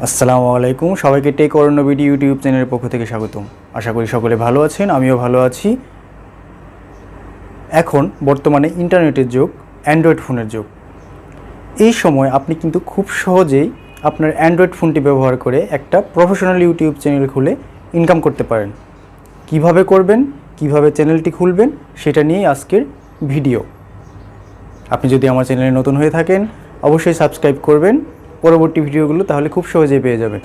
আসসালামু আলাইকুম, সবাইকে টেক অরণ্য বিডি ইউটিউব চ্যানেলের পক্ষ থেকে স্বাগতম। আশা করি সকলে ভালো আছেন, আমিও ভালো আছি। এখন বর্তমানে ইন্টারনেটের যুগ, অ্যান্ড্রয়েড ফোনের যুগ। এই সময় আপনি কিন্তু খুব সহজেই আপনার অ্যান্ড্রয়েড ফোনটি ব্যবহার করে একটা প্রফেশনাল ইউটিউব চ্যানেল খুলে ইনকাম করতে পারেন। কিভাবে করবেন, কিভাবে চ্যানেলটি খুলবেন, সেটা নিয়েই আজকের ভিডিও। আপনি যদি আমার চ্যানেলে নতুন হয়ে থাকেন অবশ্যই সাবস্ক্রাইব করবেন পরবর্তী ভিডিওগুলো, তাহলে খুব সহজেই পেয়ে যাবেন।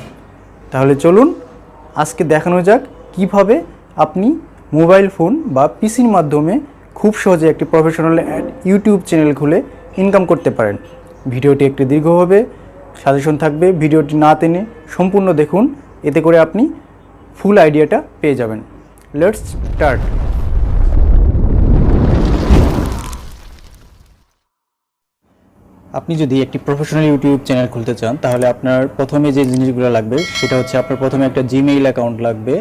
তাহলে চলুন আজকে দেখানো যাক কিভাবে আপনি মোবাইল ফোন বা পিসির মাধ্যমে খুব সহজে একটি প্রফেশনাল ইউটিউব চ্যানেল খুলে ইনকাম করতে পারেন। ভিডিওটি একটু দীর্ঘ হবে, সাজেশন থাকবে, ভিডিওটি না টেনে সম্পূর্ণ দেখুন, এতে করে আপনি ফুল আইডিয়াটা পেয়ে যাবেন। Let's start. আপনি যদি একটি প্রফেশনাল ইউটিউব চ্যানেল খুলতে চান তাহলে আপনার প্রথমে যে জিনিসগুলো লাগবে সেটা হচ্ছে আপনার প্রথমে একটা জিমেইল অ্যাকাউন্ট লাগবে,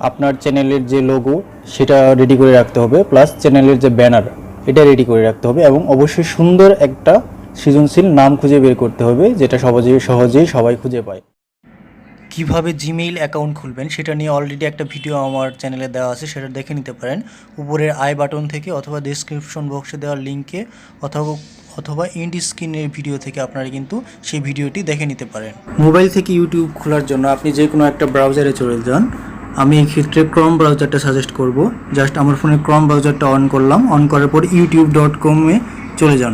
আপনার চ্যানেলের যে লোগো সেটা রেডি করে রাখতে হবে, প্লাস চ্যানেলের যে ব্যানার এটা রেডি করে রাখতে হবে, এবং অবশ্যই সুন্দর একটা সৃজনশীল নাম খুঁজে বের করতে হবে যেটা সহজেই সবাই খুঁজে পায়। কিভাবে জিমেইল অ্যাকাউন্ট খুলবেন সেটা নিয়ে অলরেডি একটা ভিডিও আমার চ্যানেলে দেওয়া আছে, সেটা দেখে নিতে পারেন উপরের আই বাটন থেকে, অথবা ডেসক্রিপশন বক্সে দেওয়ার লিঙ্কে, অথবা এন্ড স্ক্রিনের ভিডিও থেকে আপনারা কিন্তু সেই ভিডিওটি দেখে নিতে পারেন। মোবাইল থেকে ইউটিউব খোলার জন্য আপনি যে কোনো একটা ব্রাউজারে চলে যান। আমি এই ক্ষেত্রে ক্রোম ব্রাউজারটা সাজেস্ট করব। জাস্ট আমার ফোনে ক্রোম ব্রাউজারটা অন করলাম, অন করার পর youtube.com-এ চলে যান।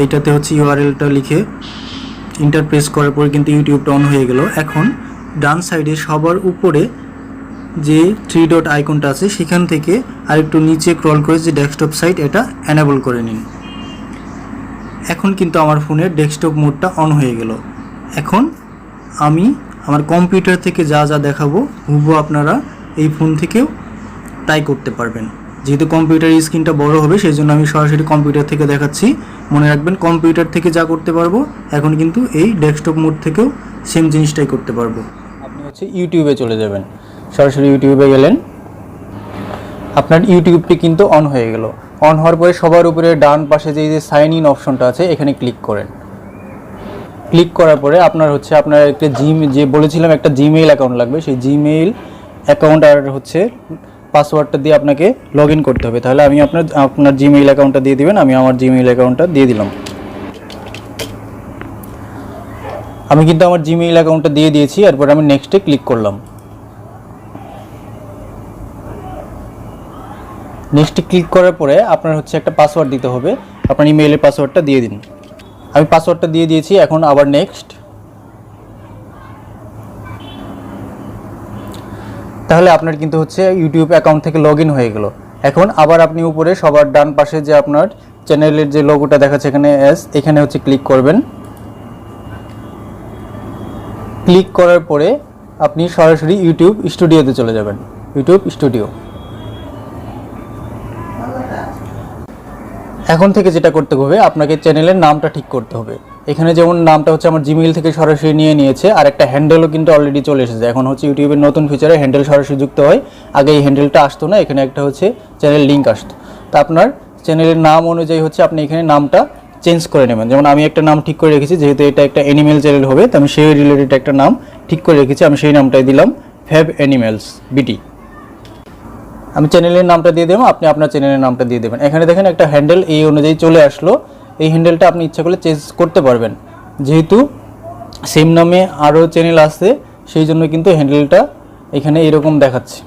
এইটাতে হচ্ছে ইউআরএলটা লিখে ইন্টার প্রেস করার পর কিন্তু ইউটিউবটা অন হয়ে গেল। এখন ডান সাইডে সবার উপরে যে 3 ডট আইকনটা আছে সেখান থেকে আরেকটু নিচে স্ক্রল করে যে ডেস্কটপ সাইট এটা এনেবল করে নিন। এখন কিন্তু আমার ফোনের ডেস্কটপ মোডটা অন হয়ে গেল। এখন আমি আমার কম্পিউটার থেকে যা যা দেখাবো হুবহু আপনারা এই ফোন থেকেও তাই করতে পারবেন। যেহেতু কম্পিউটারের স্ক্রিনটা বড় হবে সেই জন্য আমি সরাসরি কম্পিউটার থেকে দেখাচ্ছি। মনে রাখবেন কম্পিউটার থেকে যা করতে পারবো এখন কিন্তু এই ডেস্কটপ মোড থেকেও সেম জিনিসটাই করতে পারবো। আপনি হচ্ছে ইউটিউবে চলে যাবেন, সরাসরি ইউটিউবে গেলেন, আপনার ইউটিউবটি কিন্তু অন হয়ে গেল। অন হওয়ার পরে সবার উপরে ডান পাশে যে সাইন ইন অপশনটা আছে এখানে ক্লিক করেন। ক্লিক করার পরে আপনার একটা বলেছিলাম একটা জিমেইল অ্যাকাউন্ট লাগবে, সেই জিমেইল অ্যাকাউন্ট আর হচ্ছে পাসওয়ার্ডটা দিয়ে আপনাকে লগ ইন করতে হবে। তাহলে আমি আপনার জিমেইল অ্যাকাউন্টটা দিয়ে দিবেন। আমি আমার জিমেইল অ্যাকাউন্টটা দিয়ে দিলাম। আমি কিন্তু আমার জিমেইল অ্যাকাউন্টটা দিয়ে দিয়েছি। এরপর আমি নেক্সটে ক্লিক করলাম। নেক্সটে ক্লিক করার পরে আপনার একটা পাসওয়ার্ড দিতে হবে। আপনার ইমেইলের পাসওয়ার্ডটা দিয়ে দিন। আমি পাসওয়ার্ডটা দিয়ে দিয়েছি। এখন আবার নেক্সট। তাহলে আপনার কিন্তু ইউটিউব অ্যাকাউন্ট থেকে লগ ইন হয়ে গেল। এখন আবার আপনি উপরে সবার ডান পাশে যে আপনার চ্যানেলের যে লোগোটা দেখাচ্ছে এখানে ক্লিক করবেন। ক্লিক করার পরে আপনি সরাসরি ইউটিউব স্টুডিওতে চলে যাবেন। YouTube studio. এখন থেকে যেটা করতে হবে আপনাকে চ্যানেলের নামটা ঠিক করতে হবে। এখানে যেমন নামটা আমার জিমেইল থেকে সরাসরি নিয়েছে, আর একটা হ্যান্ডেলও কিন্তু অলরেডি চলে এসেছে। এখন ইউটিউবের নতুন ফিচারে হ্যান্ডেল সরাসরি যুক্ত হয়। আগে এই হ্যান্ডেলটা আসতো না, এখানে একটা চ্যানেল লিঙ্ক আসতো। তা আপনার চ্যানেলের নাম অনুযায়ী আপনি এখানে নামটা চেঞ্জ করে নেবেন। যেমন আমি একটা নাম ঠিক করে রেখেছি, যেহেতু এটা একটা অ্যানিমেল চ্যানেল হবে তো আমি সেই রিলেটেড একটা নাম ঠিক করে রেখেছি। আমি সেই নামটাই দিলাম ফ্যাব অ্যানিমেলস বিডি। আমি চ্যানেলের নামটা দিয়ে দেবো, আপনি আপনার চ্যানেলের নামটা দিয়ে দেবেন। এখানে দেখেন একটা হ্যান্ডেল এই অনুযায়ী চলে আসলো। এই হ্যান্ডেলটা আপনি ইচ্ছা করলে চেঞ্জ করতে পারবেন, যেহেতু সেম নামে আরও চ্যানেল আছে সেই জন্য কিন্তু হ্যান্ডেলটা এখানে এরকম দেখাচ্ছে।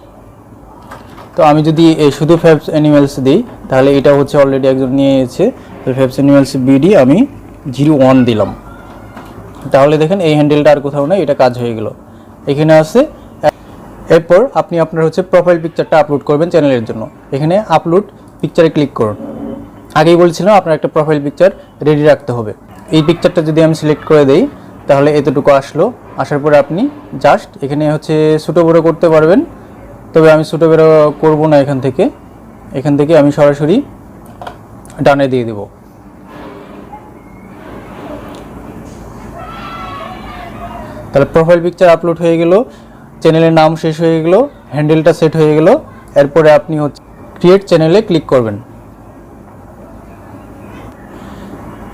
তো আমি যদি শুধু ফ্যাবস অ্যানিমেলস দিই তাহলে এটা অলরেডি একজন নিয়ে এসেছে। তো ফ্যাবস অ্যানিমেলস বিডি আমি 01 দিলাম। তাহলে দেখেন এই হ্যান্ডেলটা আর কোথাও নেই, এটা কাজ হয়ে গেল। এখানে আছে। এরপর আপনি আপনার প্রোফাইল পিকচারটা আপলোড করবেন চ্যানেলের জন্য। এখানে আপলোড পিকচারে ক্লিক করুন। আগেই বলছিলাম আপনার একটা প্রোফাইল পিকচার রেডি রাখতে হবে। এই পিকচারটা যদি আমি সিলেক্ট করে দেই তাহলে এতটুকু আসলো। আসার পরে আপনি জাস্ট এখানে ছোটো বড়ো করতে পারবেন, তবে আমি ছোটো বড়ো করব না। এখান থেকে আমি সরাসরি ডানে দিয়ে দেব। তাহলে প্রোফাইল পিকচার আপলোড হয়ে গেল, চ্যানেলের নাম শেষ হয়ে গেল, হ্যান্ডেলটা সেট হয়ে গেল। এরপরে আপনি ক্রিয়েট চ্যানেলে ক্লিক করবেন।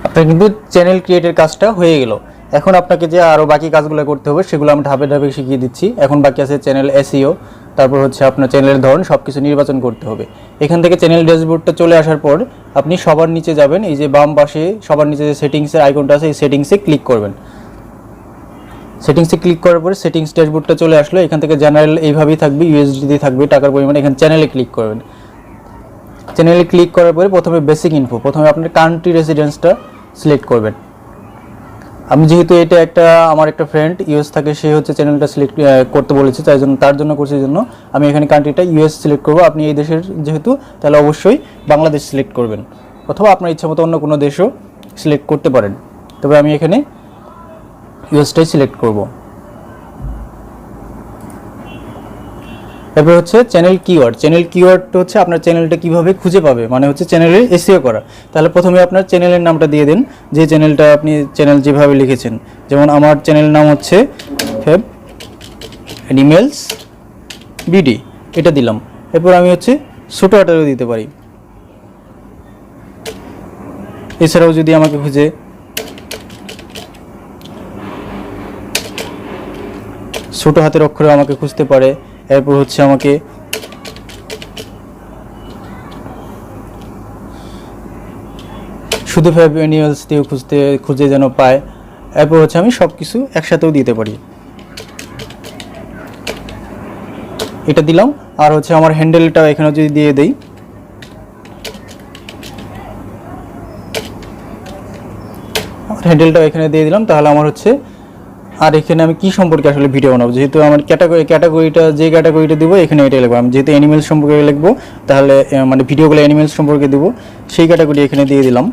আপনার কিন্তু চ্যানেল ক্রিয়েটের কাজটা হয়ে গেল। এখন আপনাকে যে আরও বাকি কাজগুলো করতে হবে সেগুলো আমি ধাপে ধাপে শিখিয়ে দিচ্ছি। এখন বাকি আছে চ্যানেল এসইও, তারপর হচ্ছে আপনার চ্যানেলের ধরন সব কিছু নির্বাচন করতে হবে। এখান থেকে চ্যানেল ড্যাশবোর্ডটা চলে আসার পর আপনি সবার নিচে যাবেন, এই যে বাম পাশে সবার নিচে যে সেটিংসের আইকনটা আছে এই সেটিংসে ক্লিক করবেন। সেটিংসে ক্লিক করার পরে সেটিংস ড্যাশবোর্ডটা চলে আসলো। এখান থেকে জেনারেল এইভাবেই থাকবে, ইউএসডি থাকবে টাকার পরিমাণ। এখানে চ্যানেলে ক্লিক করবেন। চ্যানেলে ক্লিক করার পরে প্রথমে বেসিক ইনফো, প্রথমে আপনার কান্ট্রি রেসিডেন্সটা সিলেক্ট করবেন। আমি যেহেতু এটা আমার একটা ফ্রেন্ড ইউএস থাকে, সে হচ্ছে চ্যানেলটা সিলেক্ট করতে বলেছে, তার জন্য করছে, জন্য আমি এখানে কান্ট্রিটা ইউএস সিলেক্ট করব। আপনি এই দেশের যেহেতু, তাহলে অবশ্যই বাংলাদেশ সিলেক্ট করবেন, অথবা আপনার ইচ্ছা মতো অন্য কোনো দেশও সিলেক্ট করতে পারেন। তবে আমি এখানে ইউএসটাই সিলেক্ট করব। এরপর হচ্ছে চ্যানেল কিওয়ার্ড। চ্যানেল কিওয়ার্ডটা হচ্ছে আপনার চ্যানেলটা কিভাবে খুঁজে পাবে, মানে হচ্ছে চ্যানেলের এসইও করা। তাহলে প্রথমে আপনার চ্যানেলের নামটা দিয়ে দেন, যে চ্যানেলটা আপনি চ্যানেল যেভাবে লিখেছেন। যেমন আমার চ্যানেলের নাম হচ্ছে ফেব অ্যানিমেলস বিডি, এটা দিলাম। এরপর আমি হচ্ছে ছোটো হাতেরও দিতে পারি। এছাড়াও যদি আমাকে খুঁজে ছোটো হাতের অক্ষরে আমাকে খুঁজতে পারে। এরপর হচ্ছে আমাকে শুধু ফেব অ্যানিমেলস দিয়েও খুঁজে যেন পায়। এরপর হচ্ছে আমি সব কিছু একসাথেও দিতে পারি, এটা দিলাম। আর হচ্ছে আমার হ্যান্ডেলটা এখানে যদি দিয়ে দেই, হ্যান্ডেলটাও এখানে দিয়ে দিলাম, তাহলে আমার হচ্ছে, আর এখানে আমি কি সম্পর্কে আসলে ভিডিও বানাবো, যেহেতু আমার ক্যাটাগরিটা যে ক্যাটাগরিটা দেবো এখানে এটাই লিখবো। আমি যেহেতু অ্যানিমেলস সম্পর্কে লিখবো, তাহলে মানে ভিডিওগুলো অ্যানিমেলস সম্পর্কে দেবো, সেই ক্যাটাগরি এখানে দিয়ে দিলাম।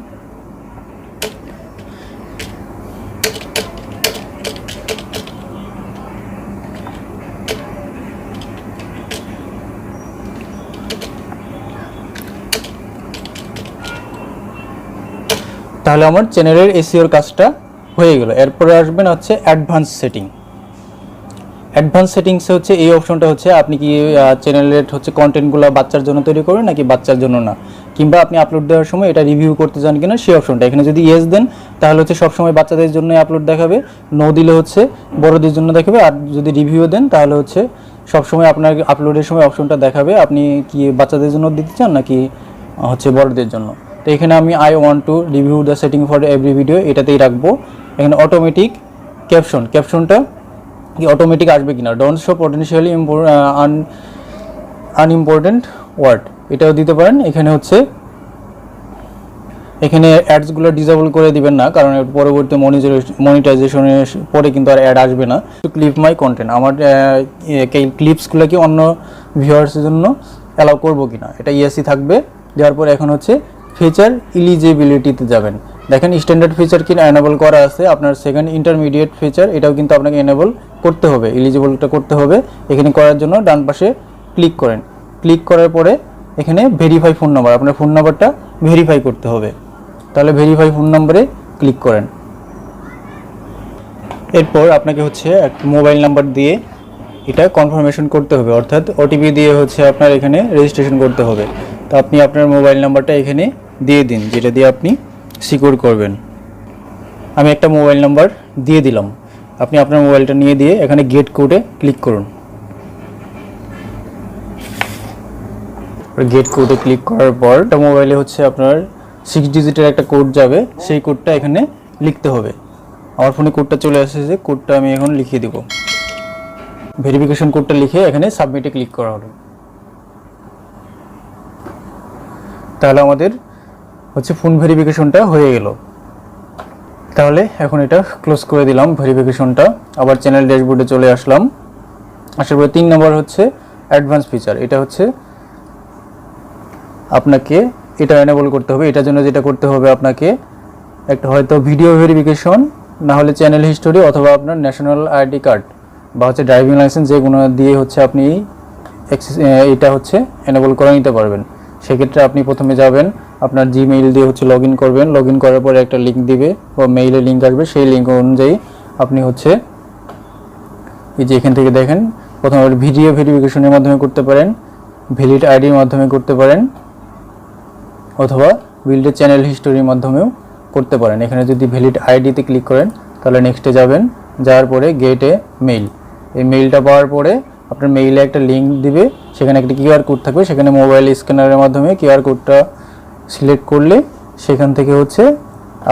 তাহলে আমার চ্যানেলের এসইওর কাজটা হয়ে গেল। এরপরে আসবেন হচ্ছে অ্যাডভান্স সেটিং। অ্যাডভান্স সেটিংসে হচ্ছে এই অপশনটা হচ্ছে আপনি কি চ্যানেলের হচ্ছে কন্টেন্টগুলো বাচ্চার জন্য তৈরি করেন নাকি বাচ্চার জন্য না, কিংবা আপনি আপলোড দেওয়ার সময় এটা রিভিউ করতে চান কিনা, সেই অপশনটা এখানে যদি ইয়েস দেন তাহলে হচ্ছে সবসময় বাচ্চাদের জন্য আপলোড দেখাবে, নো দিলে হচ্ছে বড়দের জন্য দেখাবে। আর যদি রিভিউ দেন তাহলে হচ্ছে সবসময় আপনার আপলোডের সময় অপশনটা দেখাবে আপনি কি বাচ্চাদের জন্য দিতে চান নাকি হচ্ছে বড়দের জন্য। তো এখানে আমি I want to review the setting for every video এটাতেই রাখবো। এখানে অটোমেটিক ক্যাপশনটা কি অটোমেটিক আসবে কিনা, don't show potentially unimportant word, এটাও দিতে পারেন। এখানে হচ্ছে এখানে অ্যাডসগুলো ডিসেবল করে দিবেন না, কারণ পরবর্তী মনিটাইজেশনের পরে কিন্তু আর অ্যাড আসবে না। টু ক্লিপ মাই কন্টেন্ট, আমার ক্লিপসগুলো কি অন্য ভিউয়ার্সের জন্য অ্যালাউ করবো কিনা, এটা ইয়েসই থাকবে। দেওয়ার পর এখন হচ্ছে ফিচার ইলিজিবিলিটিতে যাবেন। দেখেন স্ট্যান্ডার্ড ফিচার কি এনেবল করা আছে, আপনার সেকেন্ড ইন্টারমিডিয়েট ফিচার এটাও কিন্তু আপনাকে এনেবল করতে হবে, এলিজিবলটা করতে হবে। এখানে করার জন্য ডান পাশে ক্লিক করেন। ক্লিক করার পরে এখানে ভেরিফাই ফোন নাম্বার, আপনার ফোন নাম্বারটা ভেরিফাই করতে হবে, তাহলে ভেরিফাই ফোন নম্বরে ক্লিক করেন। এরপর আপনাকে হচ্ছে একটা মোবাইল নাম্বার দিয়ে এটা কনফার্মেশন করতে হবে, অর্থাৎ ওটিপি দিয়ে হচ্ছে আপনার এখানে রেজিস্ট্রেশন করতে হবে। তো আপনি আপনার মোবাইল নাম্বারটা এখানে দিয়ে দিন, যেটা দিয়ে আপনি সিকিউর করবেন। আমি একটা মোবাইল নাম্বার দিয়ে দিলাম, আপনি আপনার মোবাইলটা নিয়ে দিয়ে এখানে গেট কোডে ক্লিক করুন। গেট কোডে ক্লিক করার পর একটা মোবাইলে হচ্ছে আপনার 6 ডিজিটের একটা কোড যাবে, সেই কোডটা এখানে লিখতে হবে। আমার ফোনে কোডটা চলে এসেছে, কোডটা আমি এখন লিখিয়ে দেব। ভেরিফিকেশন কোডটা লিখে এখানে সাবমিটে ক্লিক করা হলো। তাহলে আমাদের হচ্ছে ফোন ভেরিফিকেশনটা হয়ে গেল। তাহলে এখন এটা ক্লোজ করে দিলাম ভেরিফিকেশনটা, আবার চ্যানেল ড্যাশবোর্ডে চলে আসলাম। আসার পরে 3 নম্বর হচ্ছে অ্যাডভান্স ফিচার, এটা হচ্ছে আপনাকে এটা এনেবল করতে হবে। এটার জন্য যেটা করতে হবে আপনাকে একটা হয়তো ভিডিও ভেরিফিকেশন, না হলে চ্যানেল হিস্টোরি, অথবা আপনার ন্যাশনাল আইডি কার্ড বা হচ্ছে ড্রাইভিং লাইসেন্স, যেগুলো দিয়ে হচ্ছে আপনি এটা হচ্ছে এনেবল করে নিতে পারবেন। সেক্ষেত্রে আপনি প্রথমে যাবেন, আপনার জিমেইল দিয়ে হচ্ছে লগ ইন করবেন। লগ ইন করার পরে একটা লিঙ্ক দিবে বা মেইলে লিঙ্ক আসবে, সেই লিঙ্ক অনুযায়ী আপনি হচ্ছে এই যে এখান থেকে দেখেন প্রথমে ভিডিও ভেরিফিকেশনের মাধ্যমে করতে পারেন, ভ্যালিড আইডির মাধ্যমে করতে পারেন, অথবা বিল্ডের চ্যানেল হিস্টোরির মাধ্যমেও করতে পারেন। এখানে যদি ভ্যালিড আইডিতে ক্লিক করেন তাহলে নেক্সটে যাবেন, যাওয়ার পরে গেটে মেইল, এই মেইলটা পাওয়ার পরে আপনার মেইলে একটা লিঙ্ক দিবে, সেখানে একটা কিউআর কোড থাকবে, সেখানে মোবাইল স্ক্যানারের মাধ্যমে কিউআর কোডটা সিলেক্ট করলে সেখান থেকে হচ্ছে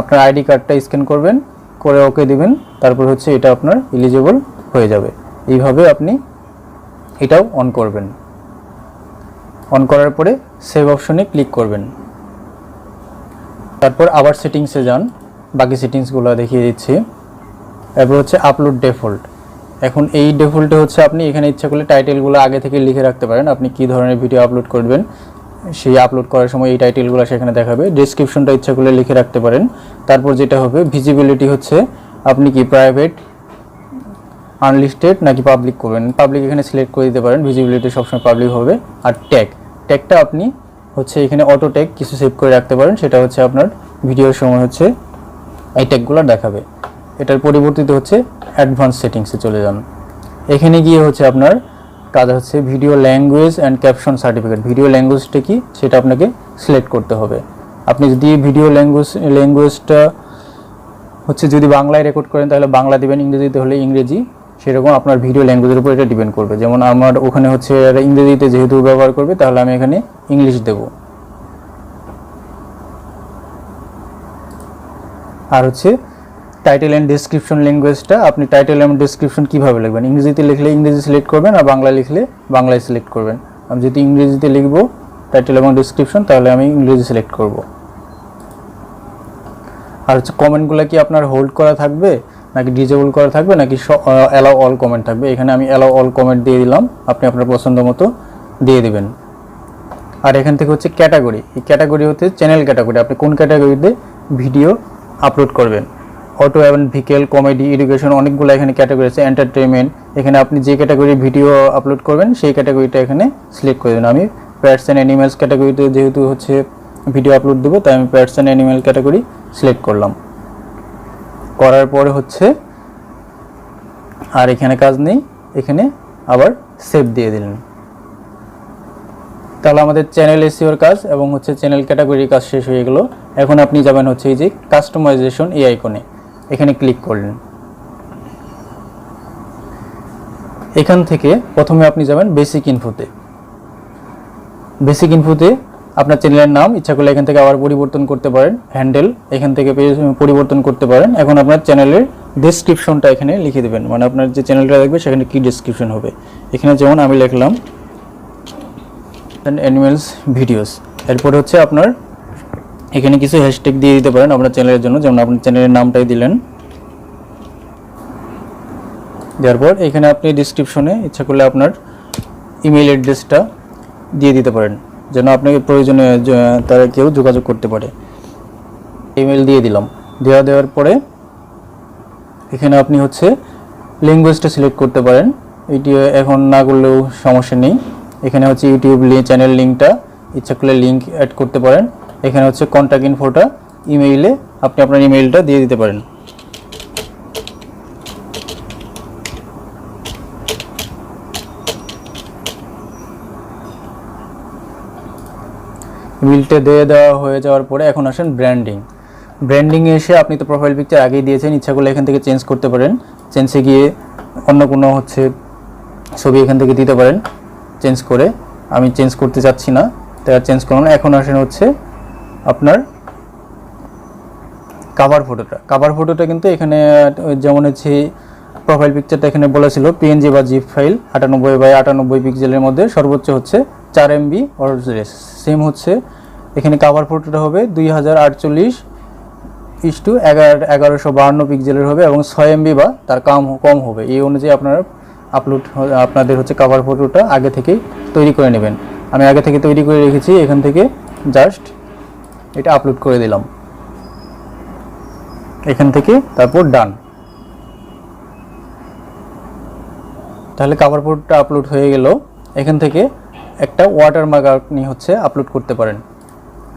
আপনার আইডি কার্ডটা স্ক্যান করবেন, করে ওকে দিবেন, তারপর হচ্ছে এটা আপনার এলিজিবল হয়ে যাবে। এইভাবে আপনি এটাও অন করবেন। অন করার পরে সেভ অপশনে ক্লিক করবেন, তারপর আবার সেটিংসে যান, বাকি সেটিংসগুলো দেখিয়ে দিচ্ছি। এরপর হচ্ছে আপলোড ডিফল্ট। এখন এই ডিফল্টে হচ্ছে আপনি এখানে ইচ্ছা করলে টাইটেলগুলো আগে থেকে লিখে রাখতে পারেন, আপনি কী ধরনের ভিডিও আপলোড করবেন সেই আপলোড করার সময় এই টাইটেলগুলো সেখানে দেখাবে। ডেসক্রিপশনটা ইচ্ছা করলে লিখে রাখতে পারেন। তারপর যেটা হবে ভিজিবিলিটি হচ্ছে আপনি কি প্রাইভেট, আনলিস্টেড নাকি পাবলিক করবেন, পাবলিক এখানে সিলেক্ট করে দিতে পারেন, ভিজিবিলিটি সবসময় পাবলিক হবে। আর ট্যাগটা আপনি হচ্ছে এখানে অটো ট্যাগ কিছু সেভ করে রাখতে পারেন, সেটা হচ্ছে আপনার ভিডিওর সময় হচ্ছে এই ট্যাগগুলো দেখাবে। এটার পরিবর্তিত হচ্ছে অ্যাডভান্স সেটিংসে চলে যান। এখানে গিয়ে হচ্ছে আপনার কাজ হচ্ছে video language and caption certificate. Video ল্যাঙ্গুয়েজটা কি সেটা আপনাকে সিলেক্ট করতে হবে। আপনি যদি ভিডিও ল্যাঙ্গুয়েজটা হচ্ছে যদি বাংলায় রেকর্ড করেন তাহলে বাংলা দিবেন, ইংরেজিতে হলে ইংরেজি, সেরকম আপনার ভিডিও ল্যাঙ্গুয়েজের উপর এটা ডিপেন্ড করবে। যেমন আমার ওখানে হচ্ছে ইংরেজিতে যেহেতু ব্যবহার করবে তাহলে আমি এখানে ইংলিশ দেব। আর হচ্ছে টাইটেল অ্যান্ড ডেসক্রিপশন ল্যাঙ্গুয়েজটা আপনি টাইটেল এবং ডেসক্রিপশন কীভাবে লিখবেন, ইংরেজিতে লিখলে ইংরেজি সিলেক্ট করবেন, আর বাংলা লিখলে বাংলায় সিলেক্ট করবেন। আমি যদি ইংরেজিতে লিখব টাইটেল এবং ডেসক্রিপশন তাহলে আমি ইংরেজি সিলেক্ট করব। আর হচ্ছে কমেন্টগুলো কি আপনার হোল্ড করা থাকবে নাকি ডিজেবল করা থাকবে নাকি অ্যালাউ অল কমেন্ট থাকবে, এখানে আমি অ্যালাউ অল কমেন্ট দিয়ে দিলাম, আপনি আপনার পছন্দ মতো দিয়ে দিবেন। আর এখান থেকে হচ্ছে ক্যাটাগরি, এই ক্যাটাগরি হচ্ছে চ্যানেল ক্যাটাগরি, আপনি কোন ক্যাটাগরিতে ভিডিও আপলোড করবেন। অটো এবং ভিকেল, কমেডি, এডুকেশন, অনেকগুলো এখানে ক্যাটাগরি আছে, এন্টারটেনমেন্ট, এখানে আপনি যে ক্যাটাগরি ভিডিও আপলোড করবেন সেই ক্যাটাগরিটা এখানে সিলেক্ট করে দেবেন। আমি প্যাটস অ্যান্ড অ্যানিমেলস ক্যাটাগরিতে যেহেতু হচ্ছে ভিডিও আপলোড দেবো তাই আমি pants and animal category select করলাম। করার পরে হচ্ছে আর এখানে কাজ নেই, এখানে আবার সেভ দিয়ে দিলেন। তাহলে আমাদের চ্যানেল এসইওর কাজ এবং হচ্ছে চ্যানেল ক্যাটাগরির কাজ শেষ হয়ে গেল। এখন আপনি যাবেন হচ্ছে এই যে কাস্টমাইজেশন এই আইকনে, এখানে ক্লিক করলেন। এখান থেকে প্রথমে আপনি যাবেন বেসিক ইনফোতে। বেসিক ইনফোতে আপনার চ্যানেলের নাম ইচ্ছা করলে এখান থেকে আবার পরিবর্তন করতে পারেন, হ্যান্ডেল এখান থেকে পরিবর্তন করতে পারেন। এখন আপনার চ্যানেলের ডেসক্রিপশনটা এখানে লিখে দেবেন, মানে আপনার যে চ্যানেলটা দেখবে সেখানে কি ডেসক্রিপশন হবে। এখানে যেমন আমি লিখলাম অ্যানিমেলস ভিডিওস, এরপর হচ্ছে আপনার এখানে কিছু হ্যাশট্যাগ দিয়ে দিতে পারেন আপনার চ্যানেলের জন্য, যেমন আপনার চ্যানেলের নামটাই দিলেন। দেওয়ার পর এখানে আপনি ডিসক্রিপশনে ইচ্ছা করলে আপনার ইমেল অ্যাড্রেসটা দিয়ে দিতে পারেন যেন আপনাকে প্রয়োজনে তারা কেউ যোগাযোগ করতে পারে। ইমেল দিয়ে দিলাম। দেওয়ার পরে এখানে আপনি হচ্ছে ল্যাঙ্গুয়েজটা সিলেক্ট করতে পারেন, এটি এখন না করলেও সমস্যা নেই। এখানে হচ্ছে ইউটিউব চ্যানেল লিঙ্কটা ইচ্ছা করলে লিঙ্ক অ্যাড করতে পারেন। এখানে হচ্ছে কন্ট্যাক্ট ইনফোটা ইমেইলে আপনি আপনার ইমেইলটা দিয়ে দিতে পারেন। ইমেইলটা দিয়ে দেওয়া হয়ে যাওয়ার পরে এখন আসেন ব্র্যান্ডিংয়ে এসে আপনি তো প্রোফাইল পিকচার আগেই দিয়েছেন, ইচ্ছা করলে এখান থেকে চেঞ্জ করতে পারেন। চেঞ্জে গিয়ে অন্য কোনো হচ্ছে ছবি এখান থেকে দিতে পারেন চেঞ্জ করে। আমি চেঞ্জ করতে চাচ্ছি না তাই আর চেঞ্জ করব না। এখন আসেন হচ্ছে আপনার কাভার ফটোটা কিন্তু এখানে যেমন হচ্ছে প্রোফাইল পিকচারটা এখানে বলেছিল পিএনজি বা জিপ ফাইল 98/98 পিক্সেলের মধ্যে সর্বোচ্চ হচ্ছে 4 MB অর সেম হচ্ছে এখানে কাভার ফটোটা হবে 2048:1152 পিক্সেলের হবে এবং 6 MB বা তার কম হবে। এই অনুযায়ী আপনাদের হচ্ছে কাভার ফটোটা আগে থেকেই তৈরি করে নেবেন। আমি আগে থেকে তৈরি করে রেখেছি, এখান থেকে জাস্ট এটা আপলোড করে দিলাম এখান থেকে, তারপর ডান। তাহলে কাভার ফটোটা আপলোড হয়ে গেল। এখান থেকে একটা ওয়াটারমার্ক আপনি হচ্ছে আপলোড করতে পারেন।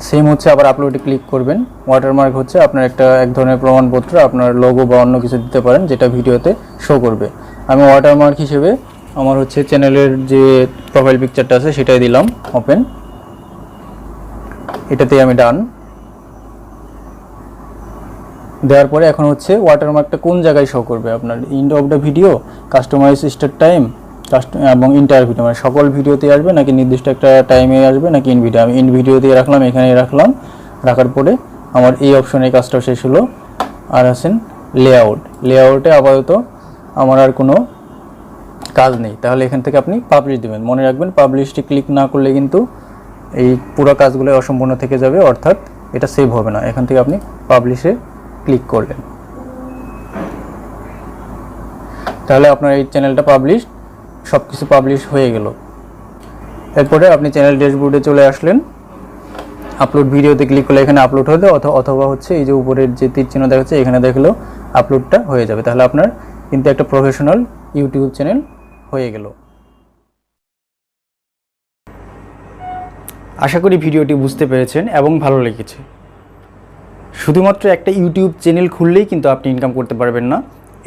সেম হচ্ছে আবার আপলোডে ক্লিক করবেন। ওয়াটারমার্ক হচ্ছে আপনার এক ধরনের প্রমাণপত্র, আপনার লোগো বা অন্য কিছু দিতে পারেন যেটা ভিডিওতে শো করবে। আমি ওয়াটারমার্ক হিসেবে আমার হচ্ছে চ্যানেলের যে প্রোফাইল পিকচারটা আছে সেটাই দিলাম ওপেন, এটাতেই আমি ডান। দেওয়ার পরে এখন হচ্ছে ওয়াটারমার্কটা কোন জায়গায় শো করবে, আপনার end of the video, customise start time, এবং ইন্টার ভিডিও, মানে সকল ভিডিওতে আসবে নাকি নির্দিষ্ট একটা টাইমে আসবে নাকি ইন ভিডিও। আমি ইন ভিডিও দিয়ে রাখলাম, এখানে রাখলাম। রাখার পরে আমার এই অপশনে কাজটা শেষ হলো। আর আছেন লেআউটে আপাতত আমার আর কোনো কাজ নেই, তাহলে এখান থেকে আপনি পাবলিশ দেবেন। মনে রাখবেন পাবলিশটি ক্লিক না করলে কিন্তু এই পুরো কাজগুলো অসম্পূর্ণ থেকে যাবে, অর্থাৎ এটা সেভ হবে না। এখান থেকে আপনি পাবলিশে ক্লিক করলেন, তাহলে আপনার এই চ্যানেলটা পাবলিশ, সব কিছু পাবলিশ হয়ে গেল। এরপরে আপনি চ্যানেল ড্যাশবোর্ডে চলে আসলেন, আপলোড ভিডিওতে ক্লিক করলে এখানে আপলোড হতে, অথবা হচ্ছে এই যে উপরের যে তীর চিহ্ন দেখাচ্ছে এখানে দেখলেও আপলোডটা হয়ে যাবে। তাহলে আপনার কিন্তু একটা প্রফেশনাল ইউটিউব চ্যানেল হয়ে গেল। আশা করি ভিডিওটি বুঝতে পেরেছেন এবং ভালো লেগেছে। শুধুমাত্র একটা ইউটিউব চ্যানেল খুললেই কিন্তু আপনি ইনকাম করতে পারবেন না।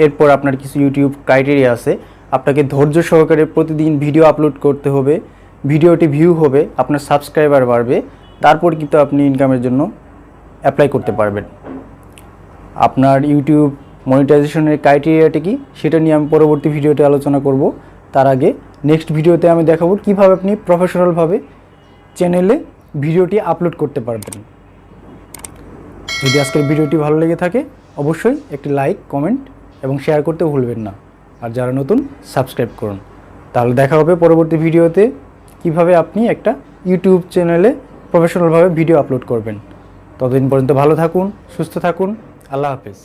এরপর আপনার কিছু ইউটিউব ক্রাইটেরিয়া আছে। আপনাকে ধৈর্য সহকারে প্রতিদিন ভিডিও আপলোড করতে হবে, ভিডিওটি ভিউ হবে, আপনার সাবস্ক্রাইবার বাড়বে, তারপর কিন্তু আপনি ইনকামের জন্য অ্যাপ্লাই করতে পারবেন। আপনার ইউটিউব মনিটাইজেশনের ক্রাইটেরিয়াটি কি সেটা নিয়ে আমি পরবর্তী ভিডিওতে আলোচনা করব। তার আগে নেক্সট ভিডিওতে আমি দেখাবো কীভাবে আপনি প্রফেশনালভাবে চ্যানেলে ভিডিওটি আপলোড করতে পারবেন। যদি আজকের ভিডিওটি ভালো লেগে থাকে অবশ্যই একটি লাইক, কমেন্ট এবং শেয়ার করতে ভুলবেন না। আর যারা নতুন সাবস্ক্রাইব করুন। তাহলে দেখা হবে পরবর্তী ভিডিওতে কিভাবে আপনি একটা ইউটিউব চ্যানেলে প্রফেশনালভাবে ভিডিও আপলোড করবেন। ততদিন পর্যন্ত ভালো থাকুন, সুস্থ থাকুন। আল্লাহ হাফেজ।